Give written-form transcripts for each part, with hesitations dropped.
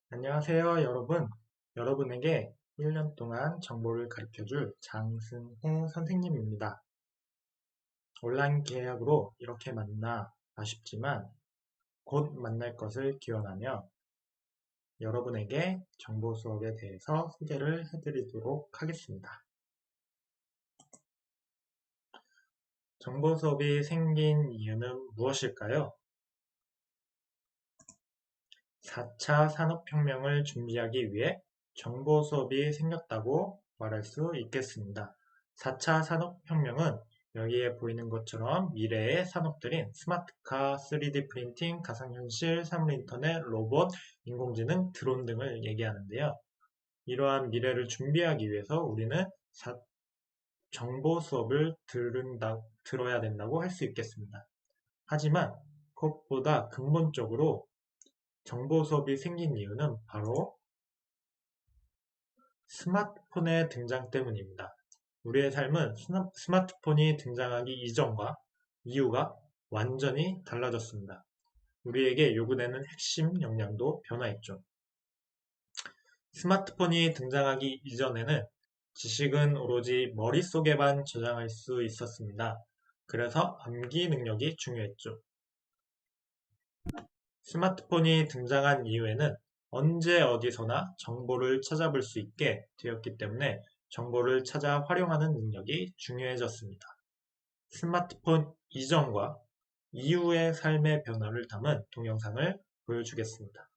안녕하세요, 여러분. 여러분에게 1년 동안 정보를 가르쳐줄 장승호 선생님입니다. 온라인 계약으로 이렇게 만나 아쉽지만 곧 만날 것을 기원하며 여러분에게 정보 수업에 대해서 소개를 해드리도록 하겠습니다. 정보 수업이 생긴 이유는 무엇일까요? 4차 산업혁명을 준비하기 위해 정보 수업이 생겼다고 말할 수 있겠습니다. 4차 산업혁명은 여기에 보이는 것처럼 미래의 산업들인 스마트카, 3D 프린팅, 가상현실, 사물인터넷, 로봇, 인공지능, 드론 등을 얘기하는데요. 이러한 미래를 준비하기 위해서 우리는 정보 수업을 들어야 된다고 할 수 있겠습니다. 하지만 그것보다 근본적으로 정보 수업이 생긴 이유는 바로 스마트폰의 등장 때문입니다. 우리의 삶은 스마트폰이 등장하기 이전과 이후가 완전히 달라졌습니다. 우리에게 요구되는 핵심 역량도 변화했죠. 스마트폰이 등장하기 이전에는 지식은 오로지 머릿속에만 저장할 수 있었습니다. 그래서 암기 능력이 중요했죠. 스마트폰이 등장한 이후에는 언제 어디서나 정보를 찾아볼 수 있게 되었기 때문에 정보를 찾아 활용하는 능력이 중요해졌습니다. 스마트폰 이전과 이후의 삶의 변화를 담은 동영상을 보여주겠습니다.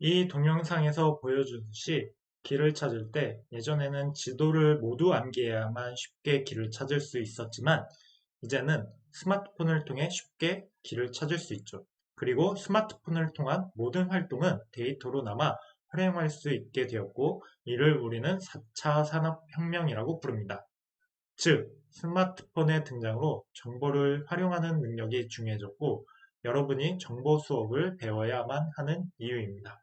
이 동영상에서 보여주듯이 길을 찾을 때 예전에는 지도를 모두 암기해야만 쉽게 길을 찾을 수 있었지만 이제는 스마트폰을 통해 쉽게 길을 찾을 수 있죠. 그리고 스마트폰을 통한 모든 활동은 데이터로 남아 활용할 수 있게 되었고 이를 우리는 4차 산업혁명이라고 부릅니다. 즉, 스마트폰의 등장으로 정보를 활용하는 능력이 중요해졌고 여러분이 정보 수업을 배워야만 하는 이유입니다.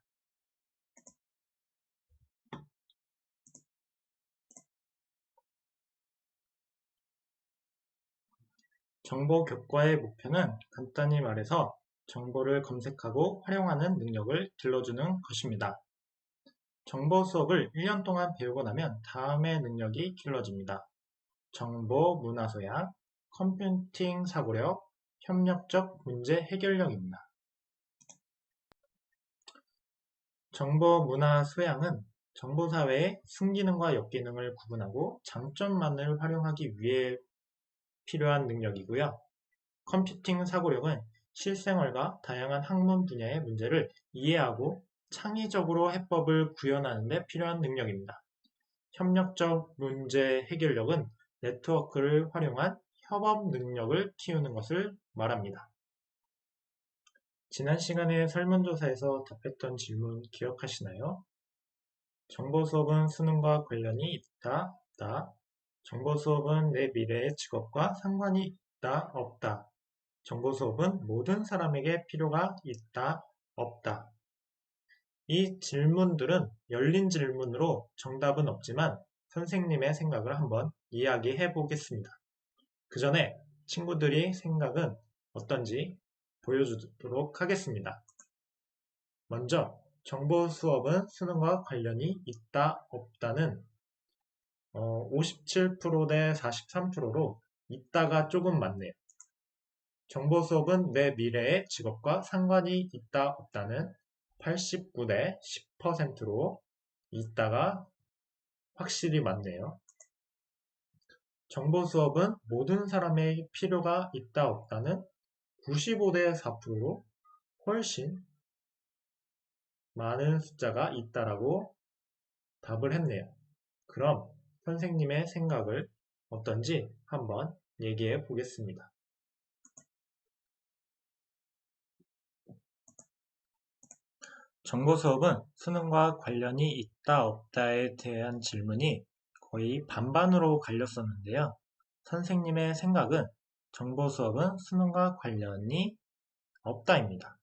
정보 교과의 목표는 간단히 말해서 정보를 검색하고 활용하는 능력을 길러주는 것입니다. 정보 수업을 1년 동안 배우고 나면 다음의 능력이 길러집니다. 정보 문화 소양, 컴퓨팅 사고력, 협력적 문제 해결력입니다. 정보 문화 소양은 정보사회의 순기능과 역기능을 구분하고 장점만을 활용하기 위해 필요한 능력이고요. 컴퓨팅 사고력은 실생활과 다양한 학문 분야의 문제를 이해하고 창의적으로 해법을 구현하는 데 필요한 능력입니다. 협력적 문제 해결력은 네트워크를 활용한 협업 능력을 키우는 것을 말합니다. 지난 시간에 설문조사에서 답했던 질문 기억하시나요? 정보 수업은 수능과 관련이 있다, 없다. 정보 수업은 내 미래의 직업과 상관이 있다, 없다. 정보 수업은 모든 사람에게 필요가 있다, 없다. 이 질문들은 열린 질문으로 정답은 없지만 선생님의 생각을 한번 이야기해 보겠습니다. 그 전에 친구들이 생각은 어떤지 보여주도록 하겠습니다. 먼저 정보 수업은 수능과 관련이 있다, 없다는 57% 대 43%로 있다가 조금 많네요. 정보 수업은 내 미래의 직업과 상관이 있다, 없다는 89대 10%로 있다가 확실히 맞네요. 정보 수업은 모든 사람의 필요가 있다 없다는 95대 4%로 훨씬 많은 숫자가 있다라고 답을 했네요. 그럼 선생님의 생각을 어떤지 한번 얘기해 보겠습니다. 정보 수업은 수능과 관련이 있다 없다에 대한 질문이 거의 반반으로 갈렸었는데요. 선생님의 생각은 정보 수업은 수능과 관련이 없다입니다.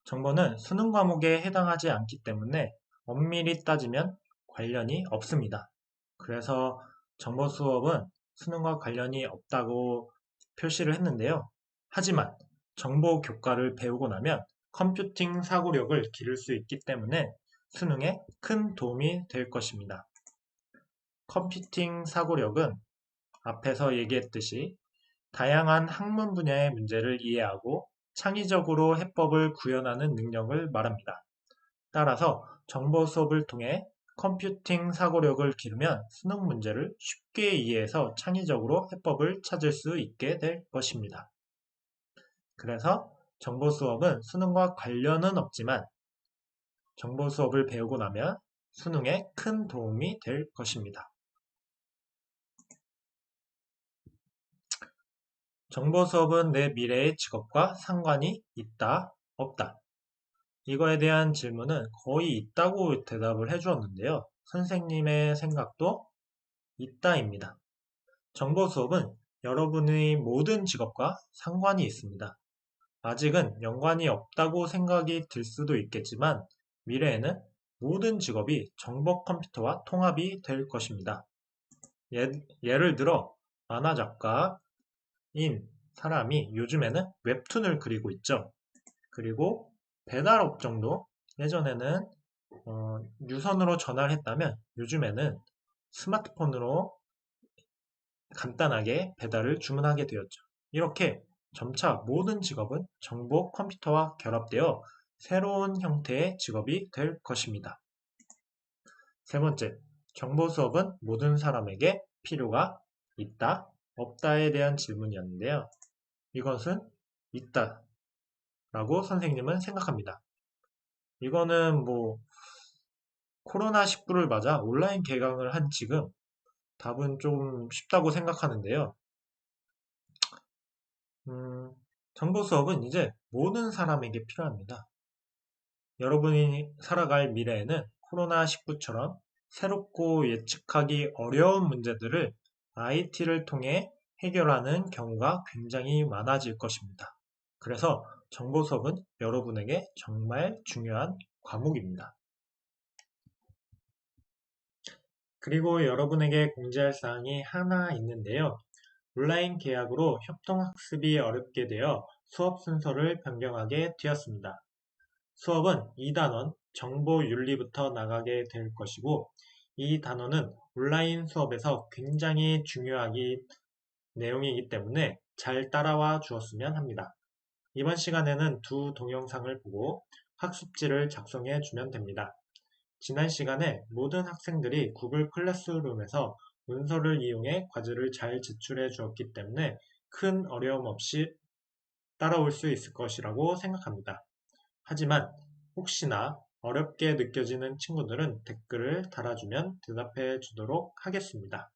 정보는 수능 과목에 해당하지 않기 때문에 엄밀히 따지면 관련이 없습니다. 그래서 정보 수업은 수능과 관련이 없다고 표시를 했는데요. 하지만 정보 교과를 배우고 나면 컴퓨팅 사고력을 기를 수 있기 때문에 수능에 큰 도움이 될 것입니다. 컴퓨팅 사고력은 앞에서 얘기했듯이 다양한 학문 분야의 문제를 이해하고 창의적으로 해법을 구현하는 능력을 말합니다. 따라서 정보 수업을 통해 컴퓨팅 사고력을 기르면 수능 문제를 쉽게 이해해서 창의적으로 해법을 찾을 수 있게 될 것입니다. 그래서 정보 수업은 수능과 관련은 없지만 정보 수업을 배우고 나면 수능에 큰 도움이 될 것입니다. 정보 수업은 내 미래의 직업과 상관이 있다, 없다. 이거에 대한 질문은 거의 있다고 대답을 해주었는데요. 선생님의 생각도 있다입니다. 정보 수업은 여러분의 모든 직업과 상관이 있습니다. 아직은 연관이 없다고 생각이 들 수도 있겠지만 미래에는 모든 직업이 정보 컴퓨터와 통합이 될 것입니다. 예를 들어 만화 작가인 사람이 요즘에는 웹툰을 그리고 있죠. 그리고 배달 업종도 예전에는 유선으로 전화를 했다면 요즘에는 스마트폰으로 간단하게 배달을 주문하게 되었죠. 이렇게 점차 모든 직업은 정보 컴퓨터와 결합되어 새로운 형태의 직업이 될 것입니다. 세 번째, 정보 수업은 모든 사람에게 필요가 있다, 없다에 대한 질문이었는데요. 이것은 있다 라고 선생님은 생각합니다. 이거는 코로나19를 맞아 온라인 개강을 한 지금 답은 좀 쉽다고 생각하는데요. 정보 수업은 이제 모든 사람에게 필요합니다. 여러분이 살아갈 미래에는 코로나19처럼 새롭고 예측하기 어려운 문제들을 IT를 통해 해결하는 경우가 굉장히 많아질 것입니다. 그래서 정보 수업은 여러분에게 정말 중요한 과목입니다. 그리고 여러분에게 공지할 사항이 하나 있는데요. 온라인 계약으로 협동학습이 어렵게 되어 수업 순서를 변경하게 되었습니다. 수업은 2단원 정보윤리부터 나가게 될 것이고 이 단원은 온라인 수업에서 굉장히 중요한 내용이기 때문에 잘 따라와 주었으면 합니다. 이번 시간에는 두 동영상을 보고 학습지를 작성해 주면 됩니다. 지난 시간에 모든 학생들이 구글 클래스룸에서 문서를 이용해 과제를 잘 제출해 주었기 때문에 큰 어려움 없이 따라올 수 있을 것이라고 생각합니다. 하지만 혹시나 어렵게 느껴지는 친구들은 댓글을 달아주면 대답해 주도록 하겠습니다.